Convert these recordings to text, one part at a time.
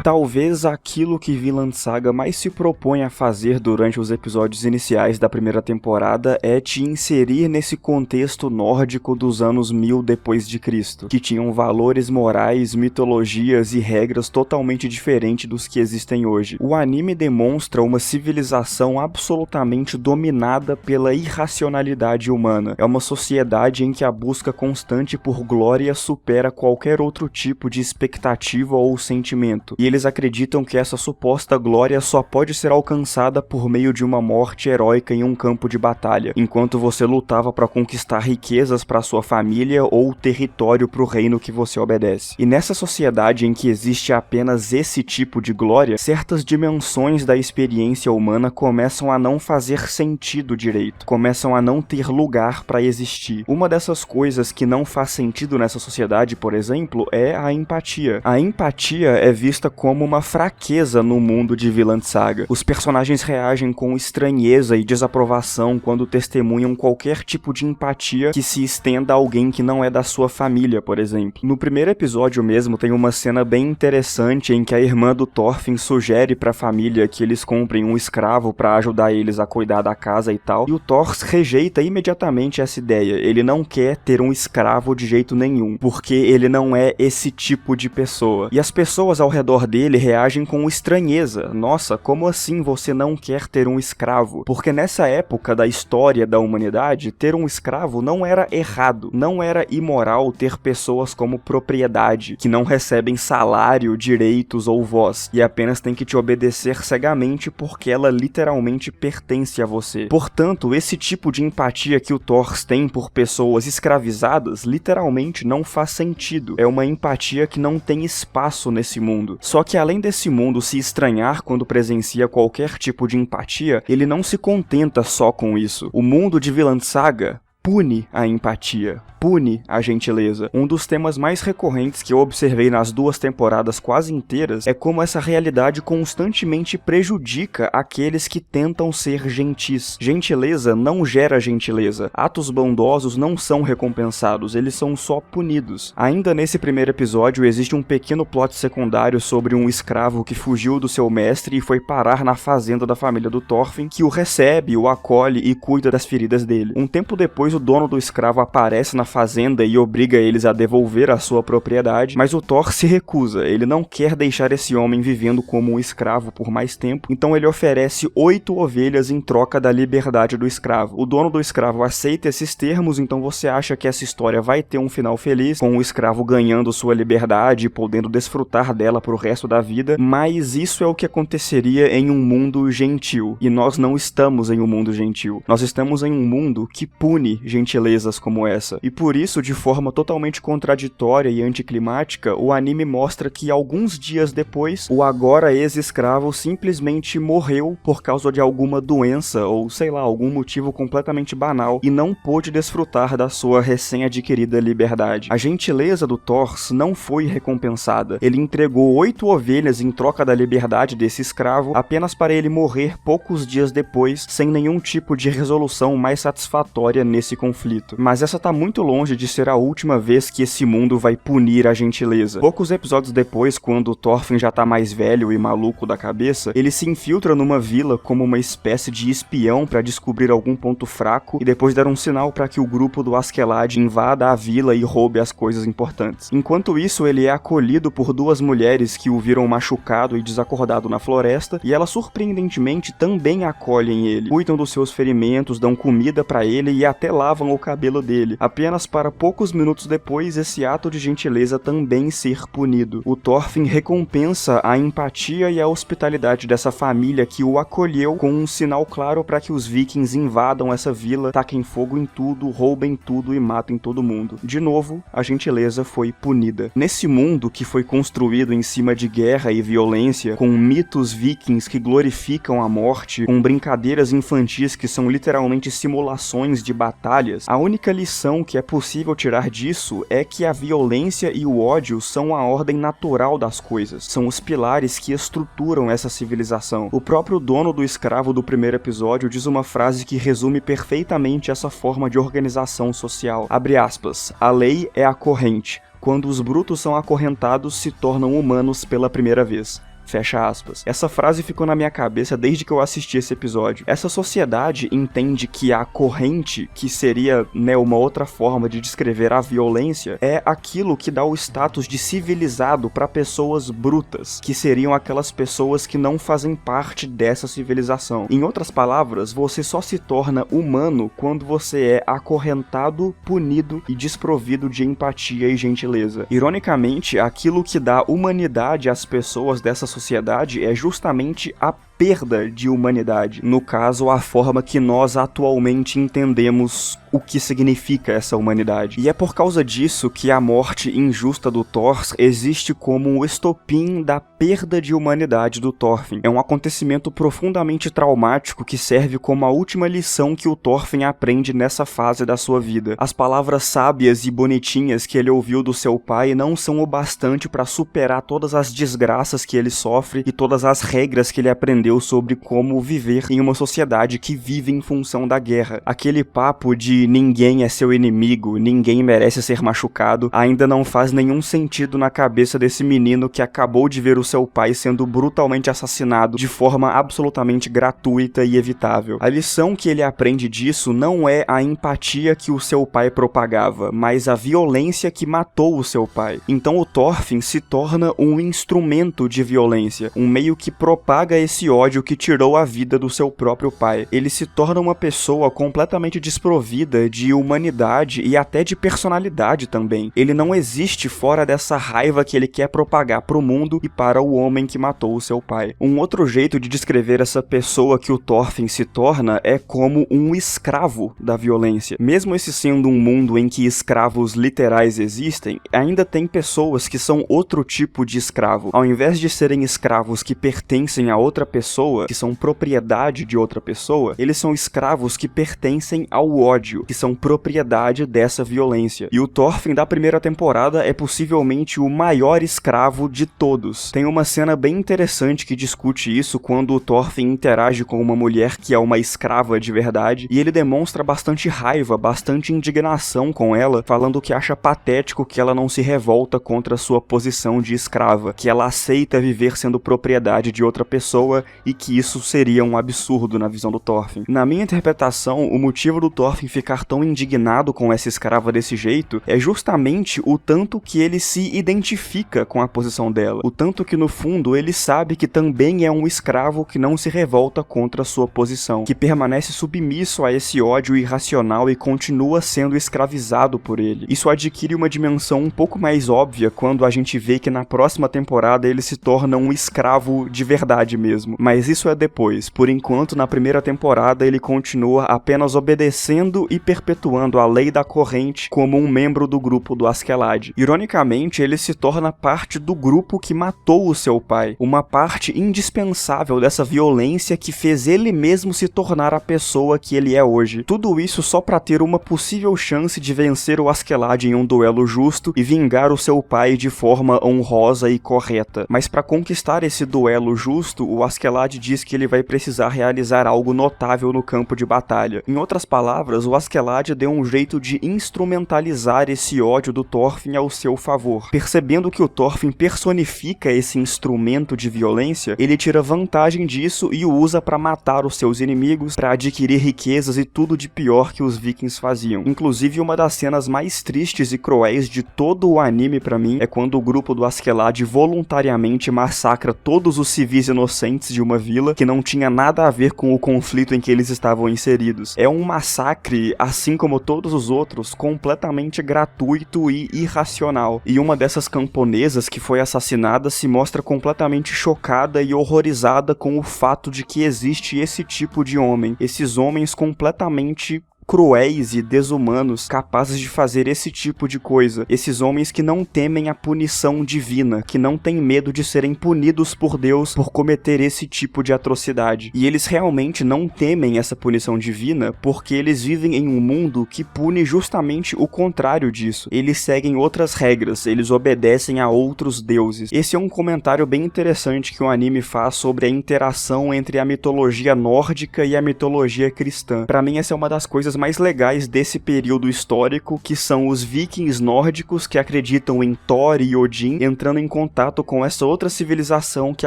Talvez aquilo que Vinland Saga mais se propõe a fazer durante os episódios iniciais da primeira temporada é te inserir nesse contexto nórdico dos anos 1000 depois de Cristo, que tinham valores morais, mitologias e regras totalmente diferentes dos que existem hoje. O anime demonstra uma civilização absolutamente dominada pela irracionalidade humana. É uma sociedade em que a busca constante por glória supera qualquer outro tipo de expectativa ou sentimento, e eles acreditam que essa suposta glória só pode ser alcançada por meio de uma morte heróica em um campo de batalha, enquanto você lutava para conquistar riquezas para sua família ou território para o reino que você obedece. E nessa sociedade em que existe apenas esse tipo de glória, certas dimensões da experiência humana começam a não fazer sentido direito, começam a não ter lugar para existir. Uma dessas coisas que não faz sentido nessa sociedade, por exemplo, é a empatia. A empatia é vista como uma fraqueza no mundo de Vinland Saga. Os personagens reagem com estranheza e desaprovação quando testemunham qualquer tipo de empatia que se estenda a alguém que não é da sua família, por exemplo. No primeiro episódio mesmo tem uma cena bem interessante em que a irmã do Thorfinn sugere pra família que eles comprem um escravo pra ajudar eles a cuidar da casa e tal, e o Thor rejeita imediatamente essa ideia. Ele não quer ter um escravo de jeito nenhum, porque ele não é esse tipo de pessoa. E as pessoas ao redor dele reagem com estranheza. Nossa, como assim você não quer ter um escravo? Porque nessa época da história da humanidade, ter um escravo não era errado, não era imoral ter pessoas como propriedade, que não recebem salário, direitos ou voz, e apenas tem que te obedecer cegamente porque ela literalmente pertence a você. Portanto, esse tipo de empatia que o Thor tem por pessoas escravizadas literalmente não faz sentido. É uma empatia que não tem espaço nesse mundo. Só que além desse mundo se estranhar quando presencia qualquer tipo de empatia, ele não se contenta só com isso. O mundo de Vinland Saga pune a empatia, pune a gentileza. Um dos temas mais recorrentes que eu observei nas duas temporadas quase inteiras é como essa realidade constantemente prejudica aqueles que tentam ser gentis. Gentileza não gera gentileza. Atos bondosos não são recompensados, eles são só punidos. Ainda nesse primeiro episódio existe um pequeno plot secundário sobre um escravo que fugiu do seu mestre e foi parar na fazenda da família do Thorfinn, que o recebe, o acolhe e cuida das feridas dele. Um tempo depois o dono do escravo aparece na fazenda e obriga eles a devolver a sua propriedade, mas o Thor se recusa. Ele não quer deixar esse homem vivendo como um escravo por mais tempo, então ele oferece 8 ovelhas em troca da liberdade do escravo. O dono do escravo aceita esses termos, então você acha que essa história vai ter um final feliz, com o escravo ganhando sua liberdade e podendo desfrutar dela pro resto da vida, mas isso é o que aconteceria em um mundo gentil, e nós não estamos em um mundo gentil. Nós estamos em um mundo que pune gentilezas como essa. E por isso, de forma totalmente contraditória e anticlimática, o anime mostra que alguns dias depois, o agora ex-escravo simplesmente morreu por causa de alguma doença ou, sei lá, algum motivo completamente banal e não pôde desfrutar da sua recém-adquirida liberdade. A gentileza do Thor não foi recompensada. Ele entregou 8 ovelhas em troca da liberdade desse escravo apenas para ele morrer poucos dias depois, sem nenhum tipo de resolução mais satisfatória nesse conflito. Mas essa tá muito longe de ser a última vez que esse mundo vai punir a gentileza. Poucos episódios depois, quando o Thorfinn já tá mais velho e maluco da cabeça, ele se infiltra numa vila como uma espécie de espião para descobrir algum ponto fraco e depois dar um sinal para que o grupo do Askeladd invada a vila e roube as coisas importantes. Enquanto isso, ele é acolhido por 2 mulheres que o viram machucado e desacordado na floresta, e elas surpreendentemente também acolhem ele, cuidam dos seus ferimentos, dão comida para ele e até lavam o cabelo dele, apenas para poucos minutos depois esse ato de gentileza também ser punido. O Thorfinn recompensa a empatia e a hospitalidade dessa família que o acolheu com um sinal claro para que os vikings invadam essa vila, taquem fogo em tudo, roubem tudo e matem todo mundo. De novo, a gentileza foi punida. Nesse mundo que foi construído em cima de guerra e violência, com mitos vikings que glorificam a morte, com brincadeiras infantis que são literalmente simulações de batalhas, a única lição que é possível tirar disso é que a violência e o ódio são a ordem natural das coisas, são os pilares que estruturam essa civilização. O próprio dono do escravo do primeiro episódio diz uma frase que resume perfeitamente essa forma de organização social. Abre aspas, a lei é a corrente. Quando os brutos são acorrentados, se tornam humanos pela primeira vez. Fecha aspas. Essa frase ficou na minha cabeça desde que eu assisti esse episódio. Essa sociedade entende que a corrente, que seria, uma outra forma de descrever a violência, é aquilo que dá o status de civilizado para pessoas brutas, que seriam aquelas pessoas que não fazem parte dessa civilização. Em outras palavras, você só se torna humano quando você é acorrentado, punido e desprovido de empatia e gentileza. Ironicamente, aquilo que dá humanidade às pessoas dessa sociedade é justamente a perda de humanidade. No caso, a forma que nós atualmente entendemos o que significa essa humanidade. E é por causa disso que a morte injusta do Thor existe como um estopim da perda de humanidade do Thorfinn. É um acontecimento profundamente traumático que serve como a última lição que o Thorfinn aprende nessa fase da sua vida. As palavras sábias e bonitinhas que ele ouviu do seu pai não são o bastante para superar todas as desgraças que ele sofre e todas as regras que ele aprendeu sobre como viver em uma sociedade que vive em função da guerra. Aquele papo de ninguém é seu inimigo, ninguém merece ser machucado, ainda não faz nenhum sentido na cabeça desse menino que acabou de ver o seu pai sendo brutalmente assassinado de forma absolutamente gratuita e evitável. A lição que ele aprende disso não é a empatia que o seu pai propagava, mas a violência que matou o seu pai. Então o Thorfinn se torna um instrumento de violência, um meio que propaga esse ódio que tirou a vida do seu próprio pai. Ele se torna uma pessoa completamente desprovida de humanidade e até de personalidade também. Ele não existe fora dessa raiva que ele quer propagar pro mundo e para o homem que matou o seu pai. Um outro jeito de descrever essa pessoa que o Thorfinn se torna é como um escravo da violência. Mesmo esse sendo um mundo em que escravos literais existem, ainda tem pessoas que são outro tipo de escravo. Ao invés de serem escravos que pertencem a outra pessoa, que são propriedade de outra pessoa, eles são escravos que pertencem ao ódio, que são propriedade dessa violência. E o Thorfinn da primeira temporada é possivelmente o maior escravo de todos. Tem uma cena bem interessante que discute isso quando o Thorfinn interage com uma mulher que é uma escrava de verdade, e ele demonstra bastante raiva, bastante indignação com ela, falando que acha patético que ela não se revolta contra sua posição de escrava, que ela aceita viver sendo propriedade de outra pessoa e que isso seria um absurdo na visão do Thorfinn. Na minha interpretação, o motivo do Thorfinn ficar tão indignado com essa escrava desse jeito é justamente o tanto que ele se identifica com a posição dela, o tanto que no fundo ele sabe que também é um escravo que não se revolta contra a sua posição, que permanece submisso a esse ódio irracional e continua sendo escravizado por ele. Isso adquire uma dimensão um pouco mais óbvia quando a gente vê que na próxima temporada ele se torna um escravo de verdade mesmo, mas isso é depois. Por enquanto, na primeira temporada ele continua apenas obedecendo e perpetuando a lei da corrente como um membro do grupo do Askeladd. Ironicamente, ele se torna parte do grupo que matou o seu pai, uma parte indispensável dessa violência que fez ele mesmo se tornar a pessoa que ele é hoje. Tudo isso só para ter uma possível chance de vencer o Askeladd em um duelo justo e vingar o seu pai de forma honrosa e correta. Mas para conquistar esse duelo justo, o Askeladd diz que ele vai precisar realizar algo notável no campo de batalha. Em outras palavras, o Askeladd deu um jeito de instrumentalizar esse ódio do Thorfinn ao seu favor. Percebendo que o Thorfinn personifica esse instrumento de violência, ele tira vantagem disso e o usa para matar os seus inimigos, para adquirir riquezas e tudo de pior que os vikings faziam. Inclusive, uma das cenas mais tristes e cruéis de todo o anime para mim é quando o grupo do Askeladd voluntariamente massacra todos os civis inocentes de uma vila que não tinha nada a ver com o conflito em que eles estavam inseridos. É um massacre, assim como todos os outros, completamente gratuito e irracional. E uma dessas camponesas que foi assassinada se mostra completamente chocada e horrorizada com o fato de que existe esse tipo de homem, esses homens completamente cruéis e desumanos, capazes de fazer esse tipo de coisa. Esses homens que não temem a punição divina, que não têm medo de serem punidos por Deus por cometer esse tipo de atrocidade. E eles realmente não temem essa punição divina porque eles vivem em um mundo que pune justamente o contrário disso. Eles seguem outras regras, eles obedecem a outros deuses. Esse é um comentário bem interessante que o anime faz sobre a interação entre a mitologia nórdica e a mitologia cristã. Pra mim, essa é uma das coisas mais legais desse período histórico, que são os vikings nórdicos que acreditam em Thor e Odin, entrando em contato com essa outra civilização que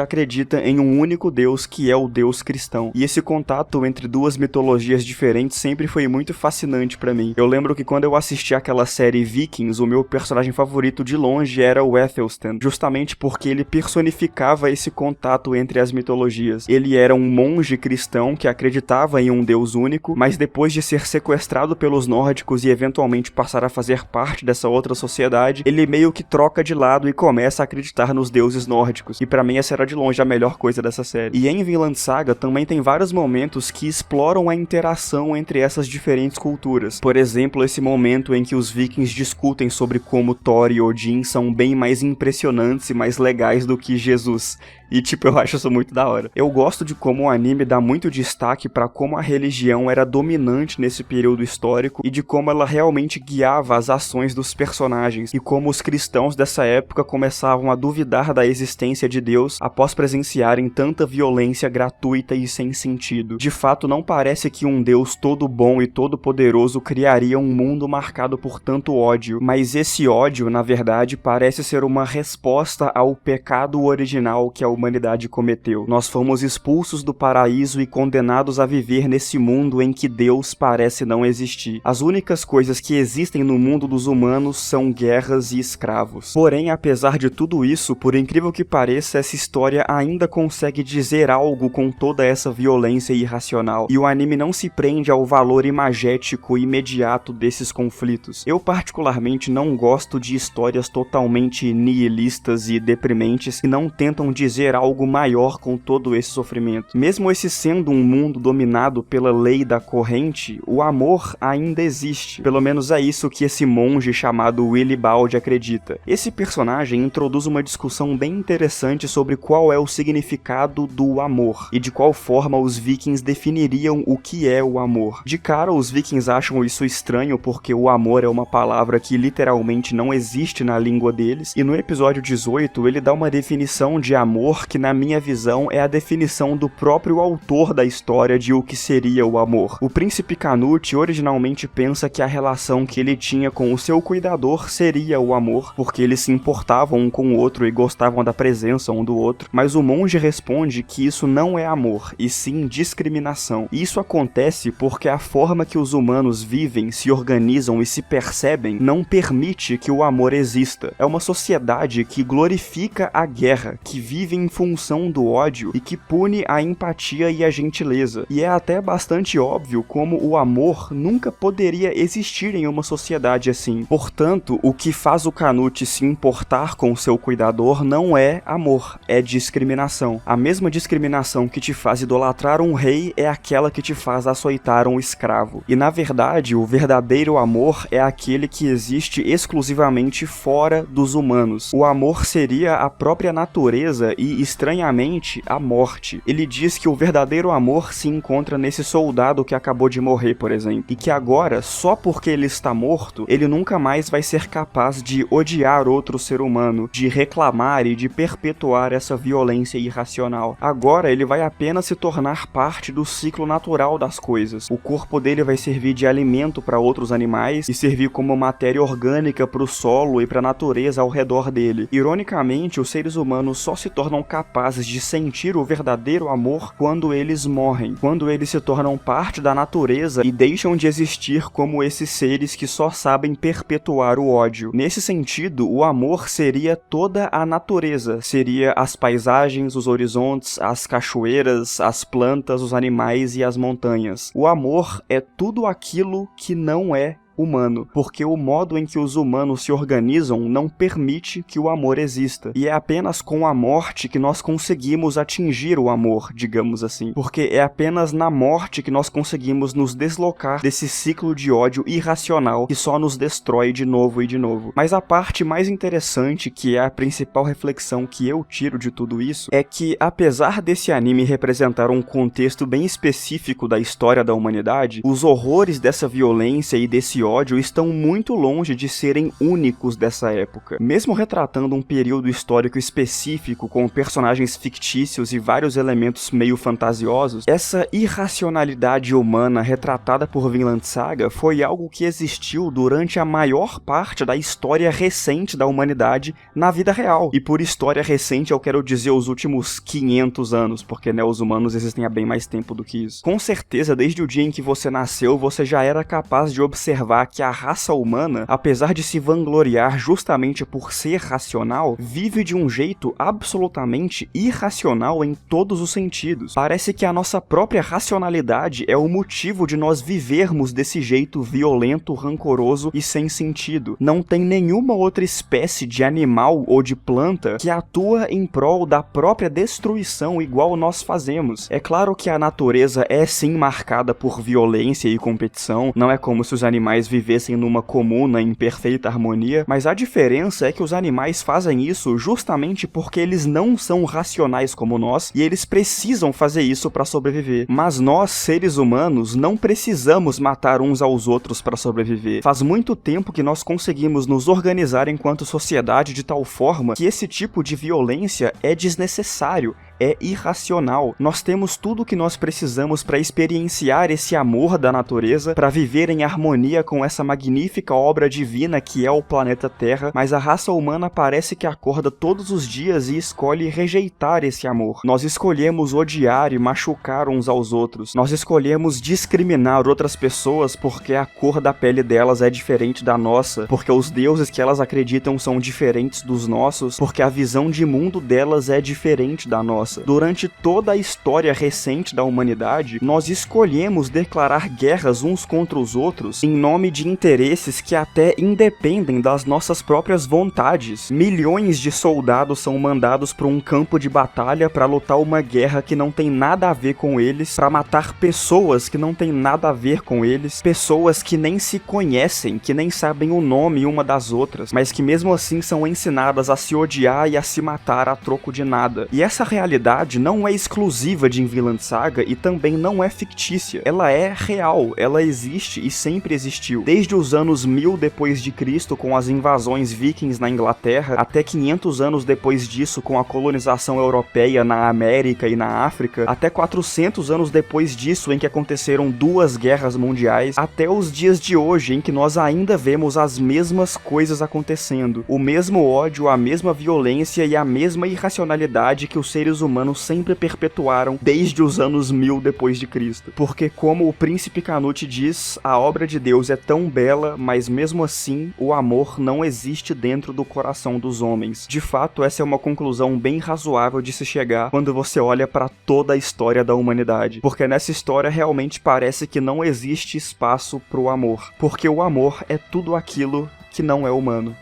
acredita em um único deus, que é o deus cristão. E esse contato entre duas mitologias diferentes sempre foi muito fascinante pra mim. Eu lembro que quando eu assisti aquela série Vikings, o meu personagem favorito de longe era o Ethelstan, justamente porque ele personificava esse contato entre as mitologias. Ele era um monge cristão que acreditava em um deus único, mas depois de ser sequestrado pelos nórdicos e eventualmente passar a fazer parte dessa outra sociedade, ele meio que troca de lado e começa a acreditar nos deuses nórdicos. E pra mim essa era de longe a melhor coisa dessa série. E em Vinland Saga também tem vários momentos que exploram a interação entre essas diferentes culturas. Por exemplo, esse momento em que os vikings discutem sobre como Thor e Odin são bem mais impressionantes e mais legais do que Jesus. E eu acho isso muito da hora. Eu gosto de como o anime dá muito destaque pra como a religião era dominante nesse período histórico e de como ela realmente guiava as ações dos personagens, e como os cristãos dessa época começavam a duvidar da existência de Deus após presenciarem tanta violência gratuita e sem sentido. De fato, não parece que um Deus todo bom e todo poderoso criaria um mundo marcado por tanto ódio, mas esse ódio, na verdade, parece ser uma resposta ao pecado original que a humanidade cometeu. Nós fomos expulsos do paraíso e condenados a viver nesse mundo em que Deus parece não existir. As únicas coisas que existem no mundo dos humanos são guerras e escravos. Porém, apesar de tudo isso, por incrível que pareça, essa história ainda consegue dizer algo com toda essa violência irracional, e o anime não se prende ao valor imagético imediato desses conflitos. Eu particularmente não gosto de histórias totalmente nihilistas e deprimentes que não tentam dizer algo maior com todo esse sofrimento. Mesmo esse sendo um mundo dominado pela lei da corrente, o amor ainda existe. Pelo menos é isso que esse monge chamado Willibald acredita. Esse personagem introduz uma discussão bem interessante sobre qual é o significado do amor e de qual forma os vikings definiriam o que é o amor. De cara, os vikings acham isso estranho porque o amor é uma palavra que literalmente não existe na língua deles, e no episódio 18 ele dá uma definição de amor que, na minha visão, é a definição do próprio autor da história de o que seria o amor. O príncipe Canute originalmente pensa que a relação que ele tinha com o seu cuidador seria o amor, porque eles se importavam um com o outro e gostavam da presença um do outro, mas o monge responde que isso não é amor, e sim discriminação. E isso acontece porque a forma que os humanos vivem, se organizam e se percebem não permite que o amor exista. É uma sociedade que glorifica a guerra, que vive em função do ódio e que pune a empatia e a gentileza. E é até bastante óbvio como o amor nunca poderia existir em uma sociedade assim. Portanto, o que faz o Canute se importar com seu cuidador não é amor, é discriminação. A mesma discriminação que te faz idolatrar um rei é aquela que te faz açoitar um escravo. E na verdade, o verdadeiro amor é aquele que existe exclusivamente fora dos humanos. O amor seria a própria natureza e, estranhamente, a morte. Ele diz que o verdadeiro amor se encontra nesse soldado que acabou de morrer, por exemplo, e que agora, só porque ele está morto, ele nunca mais vai ser capaz de odiar outro ser humano, de reclamar e de perpetuar essa violência irracional. Agora ele vai apenas se tornar parte do ciclo natural das coisas. O corpo dele vai servir de alimento para outros animais e servir como matéria orgânica para o solo e para a natureza ao redor dele. Ironicamente, os seres humanos só se tornam capazes de sentir o verdadeiro amor quando eles morrem, quando eles se tornam parte da natureza e deixam de existir como esses seres que só sabem perpetuar o ódio. Nesse sentido, o amor seria toda a natureza, seria as paisagens, os horizontes, as cachoeiras, as plantas, os animais e as montanhas. O amor é tudo aquilo que não é humano, porque o modo em que os humanos se organizam não permite que o amor exista, e é apenas com a morte que nós conseguimos atingir o amor, digamos assim, porque é apenas na morte que nós conseguimos nos deslocar desse ciclo de ódio irracional que só nos destrói de novo e de novo. Mas a parte mais interessante, que é a principal reflexão que eu tiro de tudo isso, é que apesar desse anime representar um contexto bem específico da história da humanidade, os horrores dessa violência e desse episódio estão muito longe de serem únicos dessa época. Mesmo retratando um período histórico específico com personagens fictícios e vários elementos meio fantasiosos, essa irracionalidade humana retratada por Vinland Saga foi algo que existiu durante a maior parte da história recente da humanidade na vida real. E por história recente eu quero dizer os últimos 500 anos, porque os humanos existem há bem mais tempo do que isso. Com certeza, desde o dia em que você nasceu, você já era capaz de observar que a raça humana, apesar de se vangloriar justamente por ser racional, vive de um jeito absolutamente irracional em todos os sentidos. Parece que a nossa própria racionalidade é o motivo de nós vivermos desse jeito violento, rancoroso e sem sentido. Não tem nenhuma outra espécie de animal ou de planta que atua em prol da própria destruição igual nós fazemos. É claro que a natureza é sim marcada por violência e competição, não é como se os animais vivessem numa comuna em perfeita harmonia, mas a diferença é que os animais fazem isso justamente porque eles não são racionais como nós e eles precisam fazer isso para sobreviver. Mas nós, seres humanos, não precisamos matar uns aos outros para sobreviver. Faz muito tempo que nós conseguimos nos organizar enquanto sociedade de tal forma que esse tipo de violência é desnecessário, é irracional. Nós temos tudo o que nós precisamos para experienciar esse amor da natureza, para viver em harmonia com essa magnífica obra divina que é o planeta Terra, mas a raça humana parece que acorda todos os dias e escolhe rejeitar esse amor. Nós escolhemos odiar e machucar uns aos outros. Nós escolhemos discriminar outras pessoas porque a cor da pele delas é diferente da nossa, porque os deuses que elas acreditam são diferentes dos nossos, porque a visão de mundo delas é diferente da nossa. Durante toda a história recente da humanidade, nós escolhemos declarar guerras uns contra os outros em nome de interesses que até independem das nossas próprias vontades. Milhões de soldados são mandados para um campo de batalha para lutar uma guerra que não tem nada a ver com eles, para matar pessoas que não tem nada a ver com eles, pessoas que nem se conhecem, que nem sabem o nome uma das outras, mas que mesmo assim são ensinadas a se odiar e a se matar a troco de nada. E essa realidade não é exclusiva de Vinland Saga e também não é fictícia. Ela é real, ela existe e sempre existiu. Desde os anos 1000 depois de Cristo, com as invasões vikings na Inglaterra, até 500 anos depois disso, com a colonização europeia na América e na África, até 400 anos depois disso, em que aconteceram 2 guerras mundiais, até os dias de hoje, em que nós ainda vemos as mesmas coisas acontecendo. O mesmo ódio, a mesma violência e a mesma irracionalidade que os seres humanos sempre perpetuaram desde os anos 1000 depois de Cristo. Porque, como o Príncipe Canute diz, a obra de Deus é tão bela, mas mesmo assim, o amor não existe dentro do coração dos homens. De fato, essa é uma conclusão bem razoável de se chegar quando você olha para toda a história da humanidade. Porque nessa história realmente parece que não existe espaço pro amor. Porque o amor é tudo aquilo que não é humano.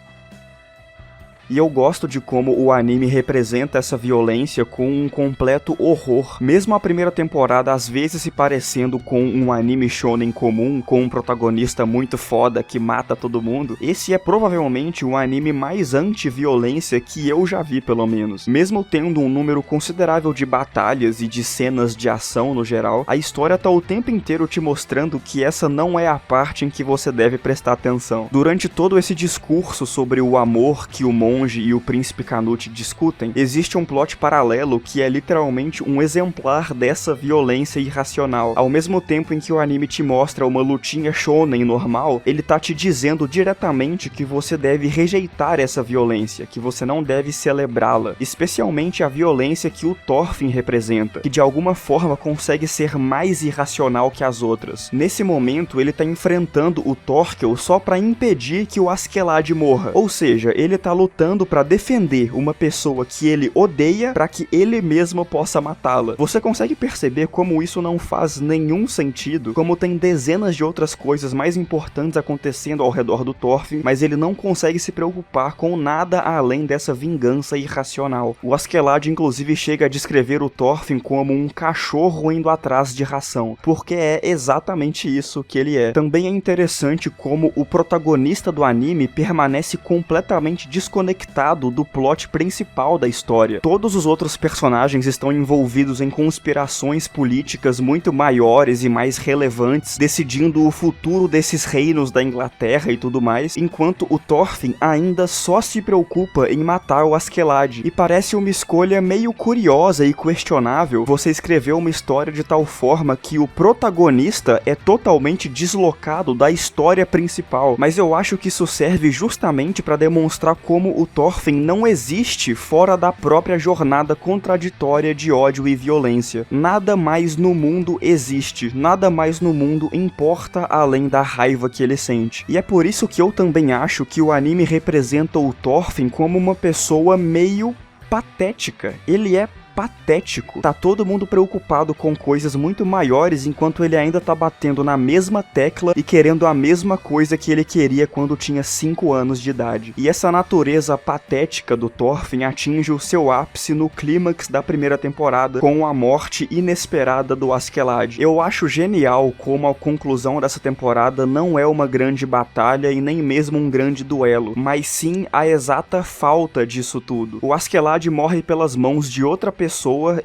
E eu gosto de como o anime representa essa violência com um completo horror. Mesmo a primeira temporada às vezes se parecendo com um anime shonen comum, com um protagonista muito foda que mata todo mundo, esse é provavelmente o anime mais anti-violência que eu já vi, pelo menos. Mesmo tendo um número considerável de batalhas e de cenas de ação no geral, a história tá o tempo inteiro te mostrando que essa não é a parte em que você deve prestar atenção. Durante todo esse discurso sobre o amor que o monge e o Príncipe Canute discutem, existe um plot paralelo que é literalmente um exemplar dessa violência irracional. Ao mesmo tempo em que o anime te mostra uma lutinha shonen normal, ele tá te dizendo diretamente que você deve rejeitar essa violência, que você não deve celebrá-la, especialmente a violência que o Thorfinn representa, que de alguma forma consegue ser mais irracional que as outras. Nesse momento, ele tá enfrentando o Thorkel só pra impedir que o Askeladd morra, ou seja, ele tá lutando para defender uma pessoa que ele odeia para que ele mesmo possa matá-la. Você consegue perceber como isso não faz nenhum sentido, como tem dezenas de outras coisas mais importantes acontecendo ao redor do Thorfinn, mas ele não consegue se preocupar com nada além dessa vingança irracional. O Askeladd inclusive chega a descrever o Thorfinn como um cachorro indo atrás de ração, porque é exatamente isso que ele é. Também é interessante como o protagonista do anime permanece completamente desconectado desconectado do plot principal da história. Todos os outros personagens estão envolvidos em conspirações políticas muito maiores e mais relevantes, decidindo o futuro desses reinos da Inglaterra e tudo mais, enquanto o Thorfinn ainda só se preocupa em matar o Askeladd. E parece uma escolha meio curiosa e questionável você escrever uma história de tal forma que o protagonista é totalmente deslocado da história principal, mas eu acho que isso serve justamente para demonstrar como o Thorfinn não existe fora da própria jornada contraditória de ódio e violência. Nada mais no mundo existe, nada mais no mundo importa além da raiva que ele sente. E é por isso que eu também acho que o anime representa o Thorfinn como uma pessoa meio patética. Ele é patético. Tá todo mundo preocupado com coisas muito maiores enquanto ele ainda tá batendo na mesma tecla e querendo a mesma coisa que ele queria quando tinha 5 anos de idade. E essa natureza patética do Thorfinn atinge o seu ápice no clímax da primeira temporada com a morte inesperada do Askeladd. Eu acho genial como a conclusão dessa temporada não é uma grande batalha e nem mesmo um grande duelo, mas sim a exata falta disso tudo. O Askeladd morre pelas mãos de outra pessoa,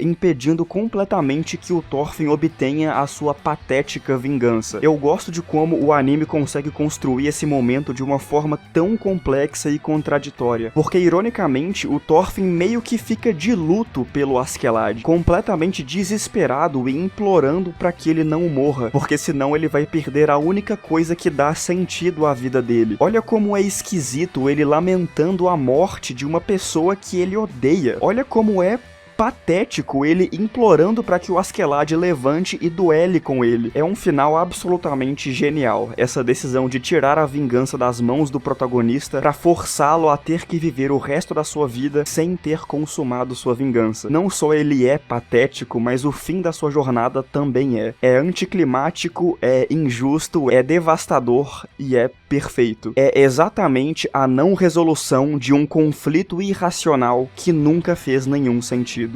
impedindo completamente que o Thorfinn obtenha a sua patética vingança. Eu gosto de como o anime consegue construir esse momento de uma forma tão complexa e contraditória, porque ironicamente o Thorfinn meio que fica de luto pelo Askeladd, completamente desesperado e implorando para que ele não morra, porque senão ele vai perder a única coisa que dá sentido à vida dele. Olha como é esquisito ele lamentando a morte de uma pessoa que ele odeia. Olha como é patético ele implorando para que o Askeladd levante e duele com ele. É um final absolutamente genial, essa decisão de tirar a vingança das mãos do protagonista para forçá-lo a ter que viver o resto da sua vida sem ter consumado sua vingança. Não só ele é patético, mas o fim da sua jornada também é. É anticlimático, é injusto, é devastador e é perfeito. É exatamente a não resolução de um conflito irracional que nunca fez nenhum sentido.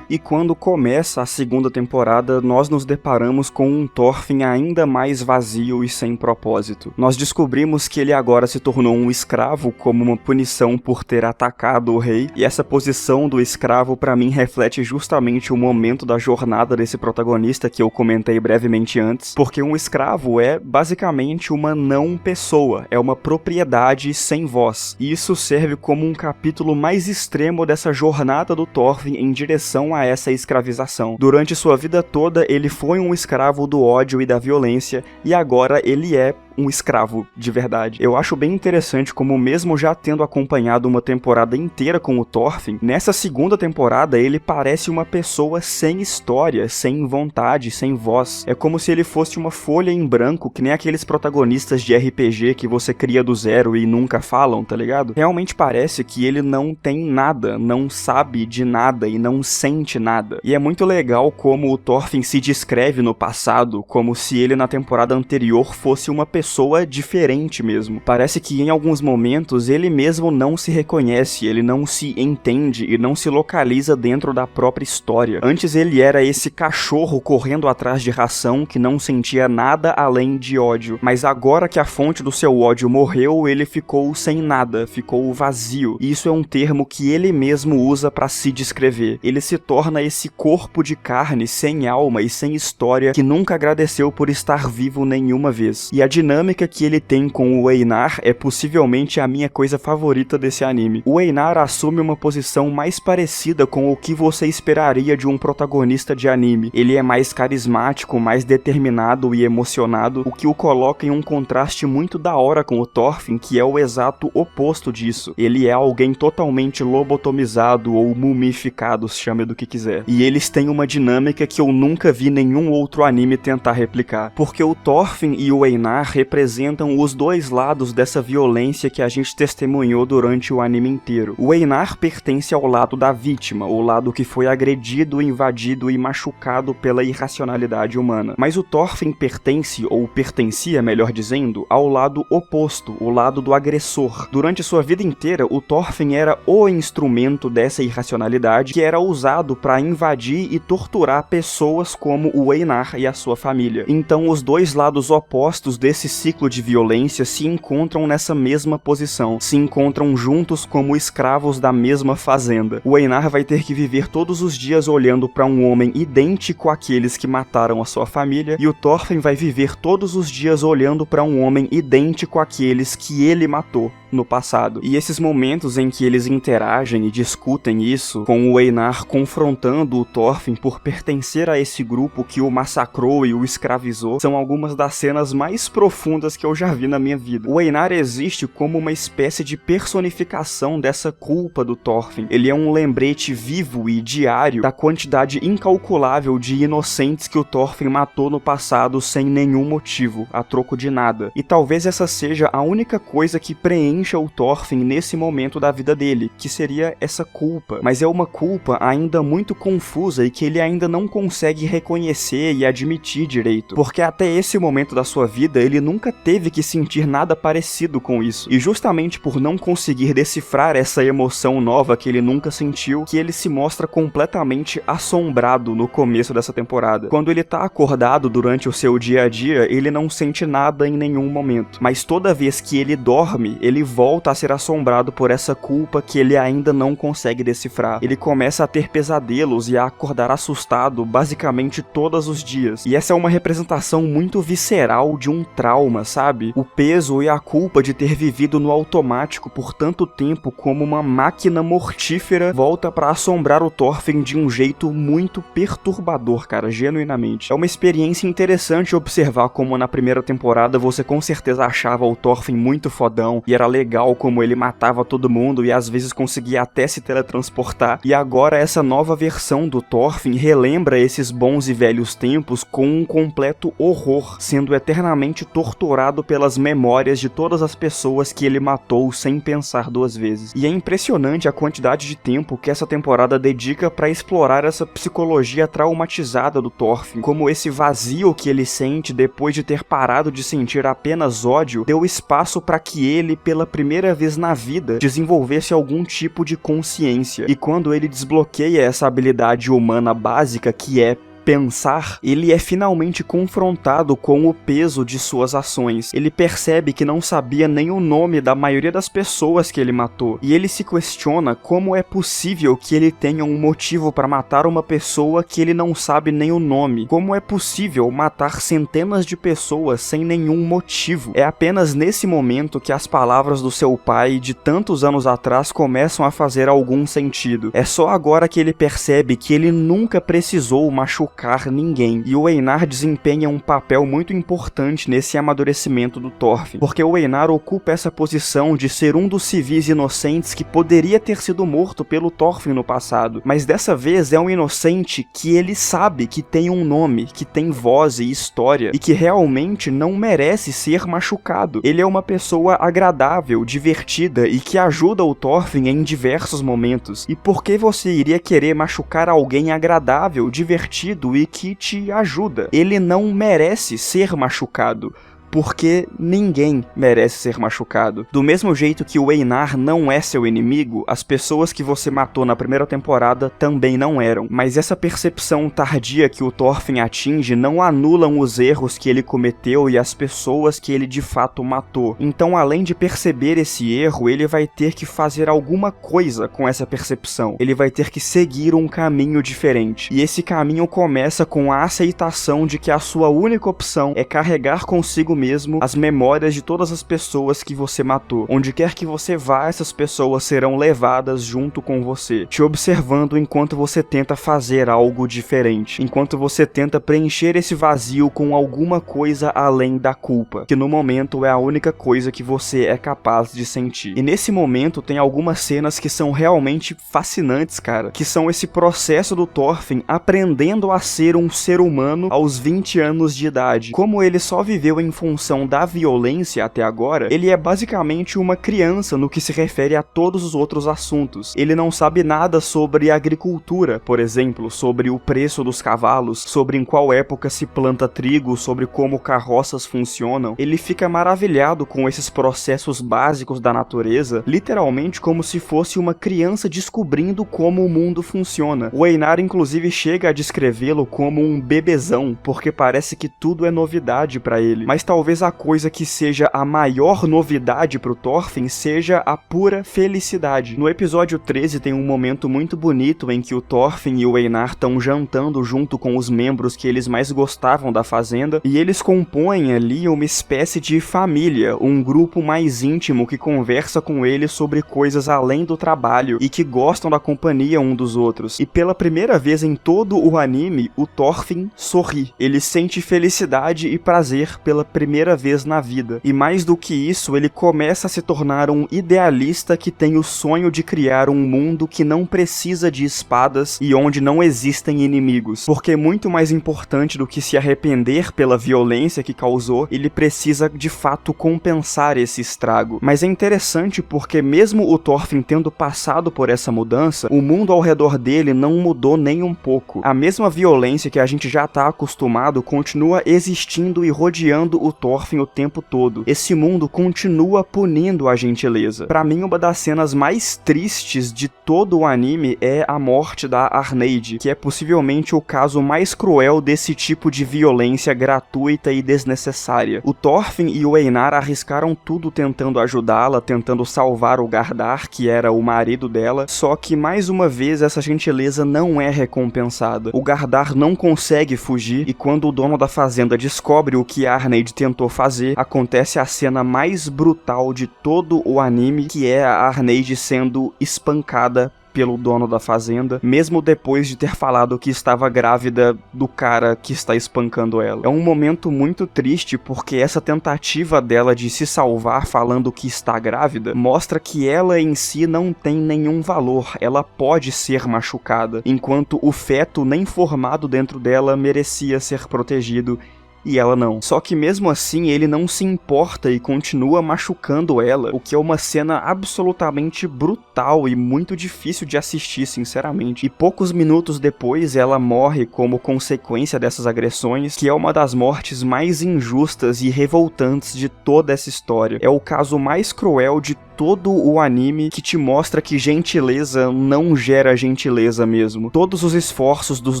E quando começa a segunda temporada, nós nos deparamos com um Thorfinn ainda mais vazio e sem propósito. Nós descobrimos que ele agora se tornou um escravo como uma punição por ter atacado o rei, e essa posição do escravo pra mim reflete justamente o momento da jornada desse protagonista que eu comentei brevemente antes, porque um escravo é basicamente uma não pessoa, é uma propriedade sem voz, e isso serve como um capítulo mais extremo dessa jornada do Thorfinn em direção a essa escravização. Durante sua vida toda, ele foi um escravo do ódio e da violência, e agora ele é um escravo de verdade. Eu acho bem interessante como, mesmo já tendo acompanhado uma temporada inteira com o Thorfinn, nessa segunda temporada ele parece uma pessoa sem história, sem vontade, sem voz. É como se ele fosse uma folha em branco, que nem aqueles protagonistas de RPG que você cria do zero e nunca falam, tá ligado? Realmente parece que ele não tem nada, não sabe de nada e não sente nada. E é muito legal como o Thorfinn se descreve no passado, como se ele na temporada anterior fosse uma pessoa diferente mesmo. Parece que em alguns momentos ele mesmo não se reconhece, ele não se entende e não se localiza dentro da própria história. Antes ele era esse cachorro correndo atrás de ração que não sentia nada além de ódio, mas agora que a fonte do seu ódio morreu, ele ficou sem nada, ficou vazio. E isso é um termo que ele mesmo usa para se descrever. Ele se torna esse corpo de carne sem alma e sem história que nunca agradeceu por estar vivo nenhuma vez. E a dinâmica que ele tem com o Einar é possivelmente a minha coisa favorita desse anime. O Einar assume uma posição mais parecida com o que você esperaria de um protagonista de anime. Ele é mais carismático, mais determinado e emocionado, o que o coloca em um contraste muito da hora com o Thorfinn, que é o exato oposto disso. Ele é alguém totalmente lobotomizado ou mumificado, chame do que quiser. E eles têm uma dinâmica que eu nunca vi nenhum outro anime tentar replicar. Porque o Thorfinn e o Einar, representam os dois lados dessa violência que a gente testemunhou durante o anime inteiro. O Einar pertence ao lado da vítima, o lado que foi agredido, invadido e machucado pela irracionalidade humana. Mas o Thorfinn pertence, ou pertencia, melhor dizendo, ao lado oposto, o lado do agressor. Durante sua vida inteira, o Thorfinn era o instrumento dessa irracionalidade que era usado para invadir e torturar pessoas como o Einar e a sua família. Então os dois lados opostos desse ciclo de violência se encontram nessa mesma posição, se encontram juntos como escravos da mesma fazenda. O Einar vai ter que viver todos os dias olhando para um homem idêntico àqueles que mataram a sua família, e o Thorfinn vai viver todos os dias olhando para um homem idêntico àqueles que ele matou no passado. E esses momentos em que eles interagem e discutem isso, com o Einar confrontando o Thorfinn por pertencer a esse grupo que o massacrou e o escravizou, são algumas das cenas mais profundas que eu já vi na minha vida. O Einar existe como uma espécie de personificação dessa culpa do Thorfinn. Ele é um lembrete vivo e diário da quantidade incalculável de inocentes que o Thorfinn matou no passado sem nenhum motivo, a troco de nada. E talvez essa seja a única coisa que preenche o Thorfinn nesse momento da vida dele, que seria essa culpa. Mas é uma culpa ainda muito confusa e que ele ainda não consegue reconhecer e admitir direito, porque até esse momento da sua vida ele nunca teve que sentir nada parecido com isso. E justamente por não conseguir decifrar essa emoção nova que ele nunca sentiu, que ele se mostra completamente assombrado no começo dessa temporada. Quando ele tá acordado durante o seu dia a dia, ele não sente nada em nenhum momento, mas toda vez que ele dorme, ele volta a ser assombrado por essa culpa que ele ainda não consegue decifrar. Ele começa a ter pesadelos e a acordar assustado basicamente todos os dias. E essa é uma representação muito visceral de um trauma, sabe? O peso e a culpa de ter vivido no automático por tanto tempo como uma máquina mortífera volta pra assombrar o Thorfinn de um jeito muito perturbador, cara, genuinamente. É uma experiência interessante observar como na primeira temporada você com certeza achava o Thorfinn muito fodão e era legal como ele matava todo mundo e às vezes conseguia até se teletransportar, e agora essa nova versão do Thorfinn relembra esses bons e velhos tempos com um completo horror, sendo eternamente torturado pelas memórias de todas as pessoas que ele matou sem pensar duas vezes. E é impressionante a quantidade de tempo que essa temporada dedica para explorar essa psicologia traumatizada do Thorfinn, como esse vazio que ele sente depois de ter parado de sentir apenas ódio deu espaço para que ele, pela primeira vez na vida, desenvolvesse algum tipo de consciência. E quando ele desbloqueia essa habilidade humana básica que é pensar, ele é finalmente confrontado com o peso de suas ações. Ele percebe que não sabia nem o nome da maioria das pessoas que ele matou, e ele se questiona como é possível que ele tenha um motivo para matar uma pessoa que ele não sabe nem o nome. Como é possível matar centenas de pessoas sem nenhum motivo? É apenas nesse momento que as palavras do seu pai de tantos anos atrás começam a fazer algum sentido. É só agora que ele percebe que ele nunca precisou machucar ninguém, e o Einar desempenha um papel muito importante nesse amadurecimento do Thorfinn, porque o Einar ocupa essa posição de ser um dos civis inocentes que poderia ter sido morto pelo Thorfinn no passado, mas dessa vez é um inocente que ele sabe que tem um nome, que tem voz e história, e que realmente não merece ser machucado. Ele é uma pessoa agradável, divertida e que ajuda o Thorfinn em diversos momentos. E por que você iria querer machucar alguém agradável, divertido e que te ajuda? Ele não merece ser machucado, porque ninguém merece ser machucado. Do mesmo jeito que o Einar não é seu inimigo, as pessoas que você matou na primeira temporada também não eram. Mas essa percepção tardia que o Thorfinn atinge não anulam os erros que ele cometeu e as pessoas que ele de fato matou. Então, além de perceber esse erro, ele vai ter que fazer alguma coisa com essa percepção. Ele vai ter que seguir um caminho diferente. E esse caminho começa com a aceitação de que a sua única opção é carregar consigo mesmo as memórias de todas as pessoas que você matou. Onde quer que você vá, essas pessoas serão levadas junto com você, te observando enquanto você tenta fazer algo diferente, enquanto você tenta preencher esse vazio com alguma coisa além da culpa, que no momento é a única coisa que você é capaz de sentir. E nesse momento tem algumas cenas que são realmente fascinantes, cara, que são esse processo do Thorfinn aprendendo a ser um ser humano aos 20 anos de idade. Como ele só viveu em função função da violência até agora, ele é basicamente uma criança no que se refere a todos os outros assuntos. Ele não sabe nada sobre agricultura, por exemplo, sobre o preço dos cavalos, sobre em qual época se planta trigo, sobre como carroças funcionam. Ele fica maravilhado com esses processos básicos da natureza, literalmente como se fosse uma criança descobrindo como o mundo funciona. O Einar inclusive chega a descrevê-lo como um bebezão, porque parece que tudo é novidade pra ele. Mas talvez a coisa que seja a maior novidade pro Thorfinn seja a pura felicidade. No episódio 13 tem um momento muito bonito em que o Thorfinn e o Einar estão jantando junto com os membros que eles mais gostavam da fazenda, e eles compõem ali uma espécie de família, um grupo mais íntimo que conversa com eles sobre coisas além do trabalho e que gostam da companhia um dos outros. E pela primeira vez em todo o anime, o Thorfinn sorri. Ele sente felicidade e prazer pela primeira vez na vida. E mais do que isso, ele começa a se tornar um idealista que tem o sonho de criar um mundo que não precisa de espadas e onde não existem inimigos. Porque muito mais importante do que se arrepender pela violência que causou, ele precisa de fato compensar esse estrago. Mas é interessante porque mesmo o Thorfinn tendo passado por essa mudança, o mundo ao redor dele não mudou nem um pouco. A mesma violência que a gente já tá acostumado continua existindo e rodeando o Thorfinn o tempo todo. Esse mundo continua punindo a gentileza. Pra mim, uma das cenas mais tristes de todo o anime é a morte da Arneide, que é possivelmente o caso mais cruel desse tipo de violência gratuita e desnecessária. O Thorfinn e o Einar arriscaram tudo tentando ajudá-la, tentando salvar o Gardar, que era o marido dela, só que mais uma vez essa gentileza não é recompensada. O Gardar não consegue fugir, e quando o dono da fazenda descobre o que a Arneide tentou fazer, acontece a cena mais brutal de todo o anime, que é a Arneide sendo espancada pelo dono da fazenda, mesmo depois de ter falado que estava grávida do cara que está espancando ela. É um momento muito triste porque essa tentativa dela de se salvar falando que está grávida mostra que ela em si não tem nenhum valor, ela pode ser machucada, enquanto o feto nem formado dentro dela merecia ser protegido e ela não. Só que mesmo assim ele não se importa e continua machucando ela, o que é uma cena absolutamente brutal e muito difícil de assistir, sinceramente. E poucos minutos depois ela morre como consequência dessas agressões, que é uma das mortes mais injustas e revoltantes de toda essa história. É o caso mais cruel de todo o anime que te mostra que gentileza não gera gentileza mesmo. Todos os esforços dos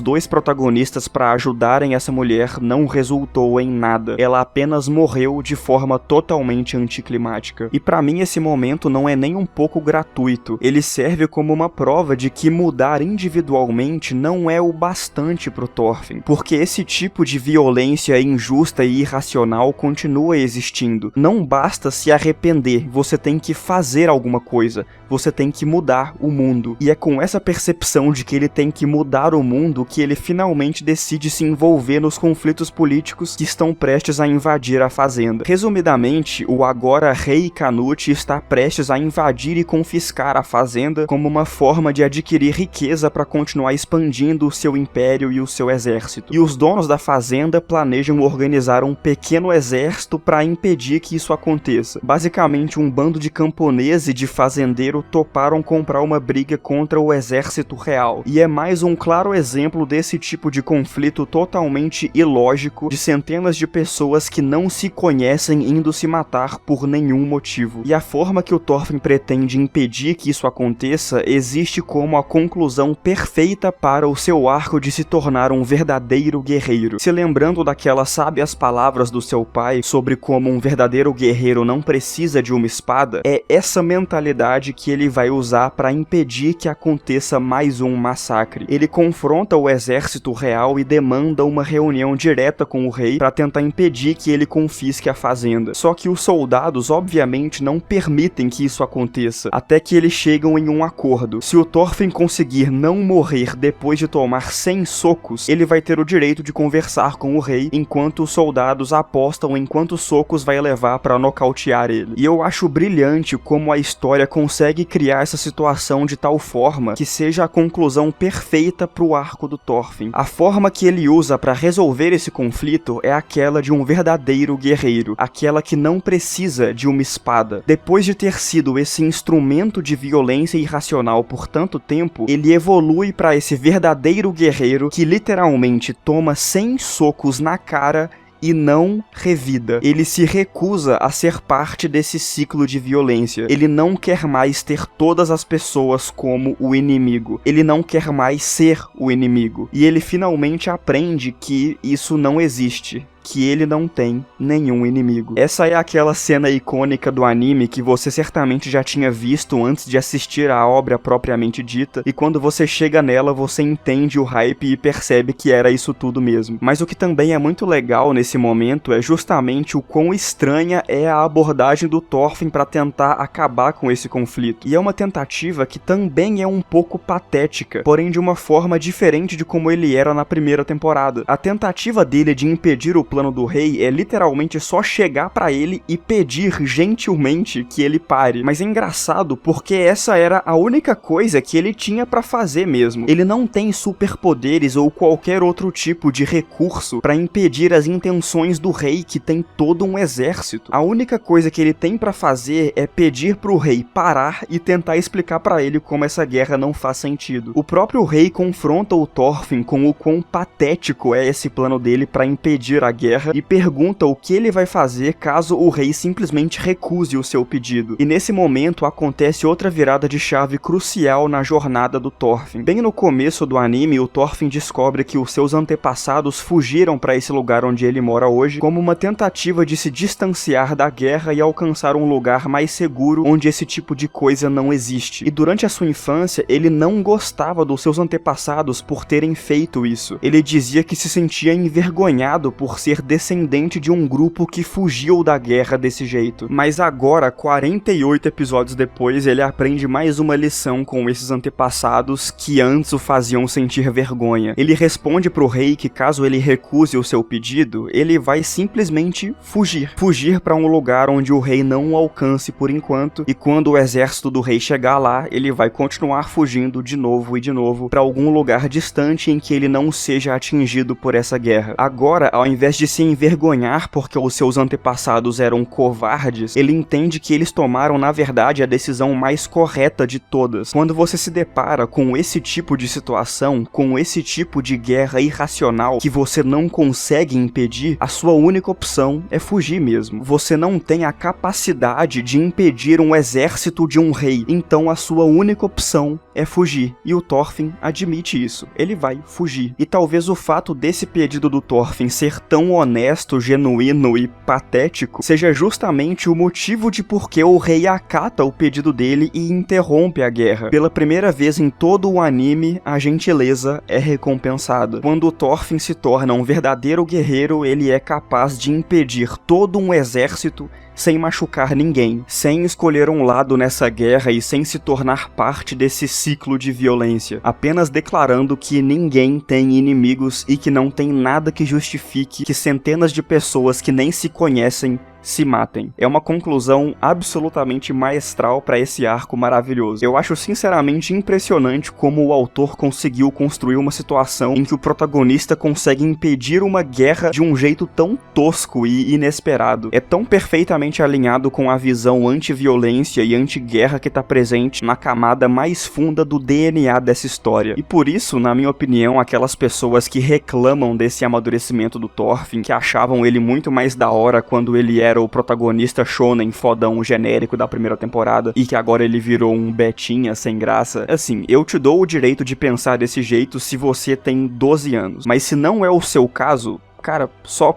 dois protagonistas para ajudarem essa mulher não resultou em nada. Ela apenas morreu de forma totalmente anticlimática. E pra mim esse momento não é nem um pouco gratuito. Ele serve como uma prova de que mudar individualmente não é o bastante pro Thorfinn, porque esse tipo de violência injusta e irracional continua existindo. Não basta se arrepender, você tem que fazer alguma coisa, você tem que mudar o mundo. E é com essa percepção de que ele tem que mudar o mundo que ele finalmente decide se envolver nos conflitos políticos que estão prestes a invadir a fazenda. Resumidamente, o agora rei Canute está prestes a invadir e confiscar a fazenda como uma forma de adquirir riqueza para continuar expandindo o seu império e o seu exército. E os donos da fazenda planejam organizar um pequeno exército para impedir que isso aconteça. Basicamente, um bando de camponeses e de fazendeiro toparam comprar uma briga contra o exército real. E é mais um claro exemplo desse tipo de conflito totalmente ilógico de centenas de pessoas que não se conhecem indo se matar por nenhum motivo. E a forma que o Thorfinn pretende impedir que isso aconteça existe como a conclusão perfeita para o seu arco de se tornar um verdadeiro guerreiro. Se lembrando daquelas sábias palavras do seu pai sobre como um verdadeiro guerreiro não precisa de uma espada, é essa mentalidade que ele vai usar para impedir que aconteça mais um massacre. Ele confronta o exército real e demanda uma reunião direta com o rei para tentar impedir que ele confisque a fazenda. Só que os soldados obviamente não permitem que isso aconteça, até que eles chegam em um acordo. Se o Thorfinn conseguir não morrer depois de tomar 100 socos, ele vai ter o direito de conversar com o rei, enquanto os soldados apostam em quantos socos vai levar para nocautear ele. E eu acho brilhante impressionante como a história consegue criar essa situação de tal forma que seja a conclusão perfeita pro arco do Thorfinn. A forma que ele usa para resolver esse conflito é aquela de um verdadeiro guerreiro, aquela que não precisa de uma espada. Depois de ter sido esse instrumento de violência irracional por tanto tempo, ele evolui para esse verdadeiro guerreiro que literalmente toma 100 socos na cara e não revida. Ele se recusa a ser parte desse ciclo de violência. Ele não quer mais ter todas as pessoas como o inimigo. Ele não quer mais ser o inimigo. E ele finalmente aprende que isso não existe, que ele não tem nenhum inimigo. Essa é aquela cena icônica do anime que você certamente já tinha visto antes de assistir à obra propriamente dita, e quando você chega nela, você entende o hype e percebe que era isso tudo mesmo. Mas o que também é muito legal nesse momento é justamente o quão estranha é a abordagem do Thorfinn para tentar acabar com esse conflito. E é uma tentativa que também é um pouco patética, porém de uma forma diferente de como ele era na primeira temporada. A tentativa dele de impedir o plano do rei é literalmente só chegar pra ele e pedir gentilmente que ele pare. Mas é engraçado porque essa era a única coisa que ele tinha pra fazer mesmo. Ele não tem superpoderes ou qualquer outro tipo de recurso pra impedir as intenções do rei, que tem todo um exército. A única coisa que ele tem pra fazer é pedir pro rei parar e tentar explicar pra ele como essa guerra não faz sentido. O próprio rei confronta o Thorfinn com o quão patético é esse plano dele pra impedir a guerra e pergunta o que ele vai fazer caso o rei simplesmente recuse o seu pedido. E nesse momento acontece outra virada de chave crucial na jornada do Thorfinn. Bem no começo do anime, o Thorfinn descobre que os seus antepassados fugiram para esse lugar onde ele mora hoje como uma tentativa de se distanciar da guerra e alcançar um lugar mais seguro onde esse tipo de coisa não existe. E durante a sua infância, ele não gostava dos seus antepassados por terem feito isso. Ele dizia que se sentia envergonhado por ser descendente de um grupo que fugiu da guerra desse jeito. Mas agora, 48 episódios depois, ele aprende mais uma lição com esses antepassados que antes o faziam sentir vergonha. Ele responde pro rei que caso ele recuse o seu pedido, ele vai simplesmente fugir. Fugir para um lugar onde o rei não o alcance por enquanto, e quando o exército do rei chegar lá, ele vai continuar fugindo de novo e de novo para algum lugar distante em que ele não seja atingido por essa guerra. Agora, ao invés de se envergonhar porque os seus antepassados eram covardes, ele entende que eles tomaram, na verdade, a decisão mais correta de todas. Quando você se depara com esse tipo de situação, com esse tipo de guerra irracional que você não consegue impedir, a sua única opção é fugir mesmo. Você não tem a capacidade de impedir um exército de um rei, então a sua única opção é fugir. E o Thorfinn admite isso. Ele vai fugir. E talvez o fato desse pedido do Thorfinn ser tão honesto, genuíno e patético seja justamente o motivo de por que o rei acata o pedido dele e interrompe a guerra. Pela primeira vez em todo o anime, a gentileza é recompensada. Quando o Thorfinn se torna um verdadeiro guerreiro, ele é capaz de impedir todo um exército sem machucar ninguém, sem escolher um lado nessa guerra e sem se tornar parte desse ciclo de violência, apenas declarando que ninguém tem inimigos e que não tem nada que justifique que centenas de pessoas que nem se conhecem se matem. É uma conclusão absolutamente maestral para esse arco maravilhoso. Eu acho sinceramente impressionante como o autor conseguiu construir uma situação em que o protagonista consegue impedir uma guerra de um jeito tão tosco e inesperado. É tão perfeitamente alinhado com a visão anti-violência e anti-guerra que está presente na camada mais funda do DNA dessa história. E por isso, na minha opinião, aquelas pessoas que reclamam desse amadurecimento do Thorfinn, que achavam ele muito mais da hora quando ele era o protagonista shonen fodão genérico da primeira temporada e que agora ele virou um betinha sem graça. Assim, eu te dou o direito de pensar desse jeito se você tem 12 anos. Mas se não é o seu caso, cara, só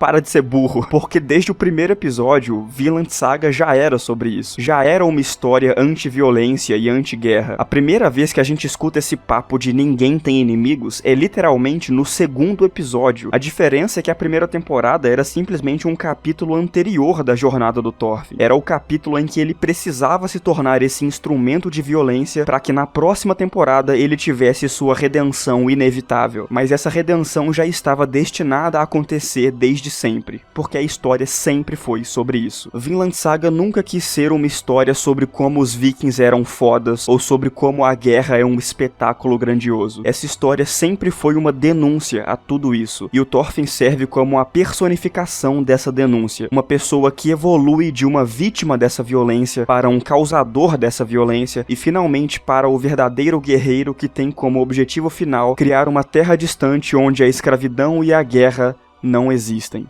para de ser burro, porque desde o primeiro episódio, Vinland Saga já era sobre isso. Já era uma história anti-violência e anti-guerra. A primeira vez que a gente escuta esse papo de ninguém tem inimigos é literalmente no segundo episódio. A diferença é que a primeira temporada era simplesmente um capítulo anterior da jornada do Thorfinn. Era o capítulo em que ele precisava se tornar esse instrumento de violência para que na próxima temporada ele tivesse sua redenção inevitável. Mas essa redenção já estava destinada a acontecer desde sempre, porque a história sempre foi sobre isso. Vinland Saga nunca quis ser uma história sobre como os vikings eram fodas, ou sobre como a guerra é um espetáculo grandioso. Essa história sempre foi uma denúncia a tudo isso, e o Thorfinn serve como a personificação dessa denúncia, uma pessoa que evolui de uma vítima dessa violência para um causador dessa violência, e finalmente para o verdadeiro guerreiro que tem como objetivo final criar uma terra distante onde a escravidão e a guerra não existem.